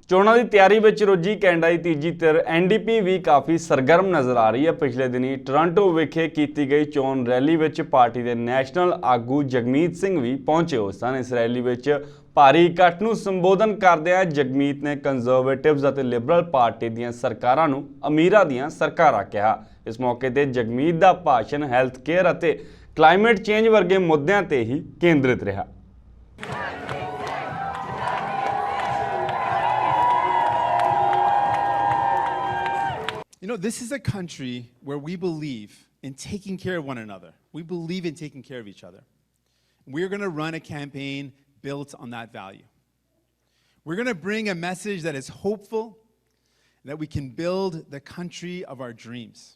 ਚੋਣਾਂ ਦੀ ਤਿਆਰੀ ਵਿੱਚ ਰੁੱਝੀ ਕੈਨੇਡਾ ਦੀ ਤੀਜੀ ਧਿਰ ਐਨਡੀਪੀ ਵੀ ਕਾਫੀ ਸਰਗਰਮ ਨਜ਼ਰ ਆ ਰਹੀ ਹੈ। ਪਿਛਲੇ ਦਿਨੀ ਟੋਰਾਂਟੋ ਵਿਖੇ ਕੀਤੀ ਗਈ ਚੋਣ ਰੈਲੀ ਵਿੱਚ ਪਾਰਟੀ ਦੇ ਨੈਸ਼ਨਲ ਆਗੂ ਜਗਮੀਤ ਸਿੰਘ ਵੀ ਪਹੁੰਚੇ ਹੋਏ ਸਨ। ਇਸ ਰੈਲੀ ਵਿੱਚ ਭਾਰੀ ਇਕੱਠ ਨੂੰ ਸੰਬੋਧਨ ਕਰਦਿਆਂ ਜਗਮੀਤ ਨੇ ਕੰਜ਼ਰਵੇਟਿਵਜ਼ ਅਤੇ ਲਿਬਰਲ ਪਾਰਟੀ ਦੀਆਂ ਸਰਕਾਰਾਂ ਨੂੰ ਅਮੀਰਾਂ ਦੀਆਂ ਸਰਕਾਰਾਂ ਕਿਹਾ। ਇਸ ਮੌਕੇ ਤੇ ਜਗਮੀਤ ਦਾ ਭਾਸ਼ਣ ਹੈਲਥ ਕੇਅਰ ਅਤੇ ਕਲਾਈਮੇਟ ਚੇਂਜ ਵਰਗੇ ਮੁੱਦਿਆਂ ਤੇ ਹੀ ਕੇਂਦਰਿਤ ਰਿਹਾ। You know, this is a country where we believe in taking care of one another. We believe in taking care of each other. We're going to run a campaign built on that value. We're going to bring a message that is hopeful, that we can build the country of our dreams.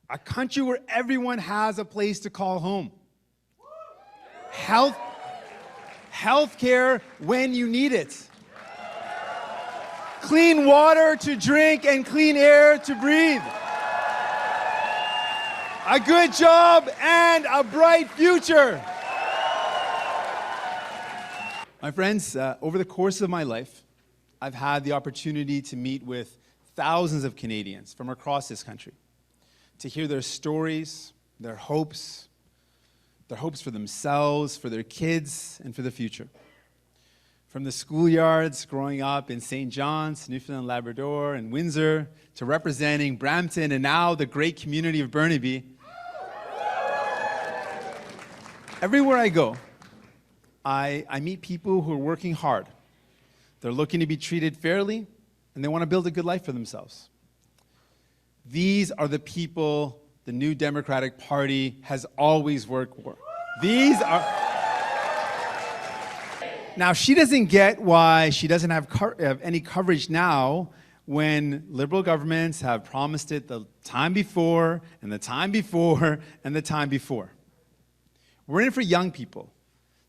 A country where everyone has a place to call home. Health care when you need it. Clean water to drink and clean air to breathe. A good job and a bright future. My friends, over the course of my life, I've had the opportunity to meet with thousands of Canadians from across this country, to hear their stories, their hopes for themselves, for their kids, and for the future. From the schoolyards growing up in St. John's, Newfoundland, Labrador, and Windsor, to representing Brampton and now the great community of Burnaby. Everywhere I go, I meet people who are working hard. They're looking to be treated fairly, and they want to build a good life for themselves. These are the people the New Democratic Party has always worked for. These are... Now, she doesn't get why she doesn't have any coverage now when Liberal governments have promised it the time before, and the time before, and the time before. We're in it for young people.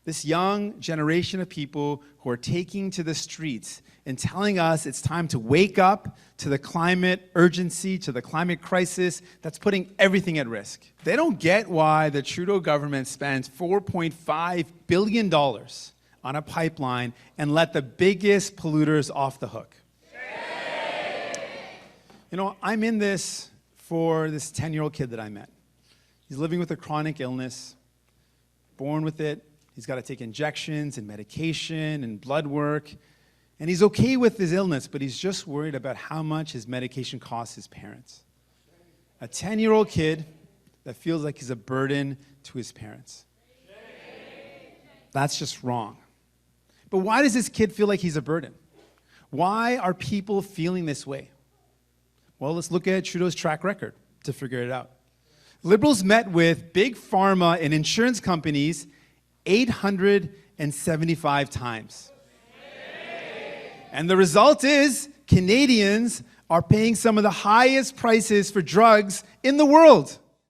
This young generation of people who are taking to the streets and telling us it's time to wake up to the climate urgency, to the climate crisis that's putting everything at risk. They don't get why the Trudeau government spends $4.5 billion on a pipeline and let the biggest polluters off the hook. You know, I'm in this for this 10-year-old kid that I met. He's living with a chronic illness, born with it. He's got to take injections and medication and blood work. And he's okay with his illness, but he's just worried about how much his medication costs his parents. A 10-year-old kid that feels like he's a burden to his parents. That's just wrong. But why does this kid feel like he's a burden? Why are people feeling this way? Well, let's look at Trudeau's track record to figure it out. Liberals met with big pharma and insurance companies 875 times. And the result is Canadians are paying some of the highest prices for drugs in the world.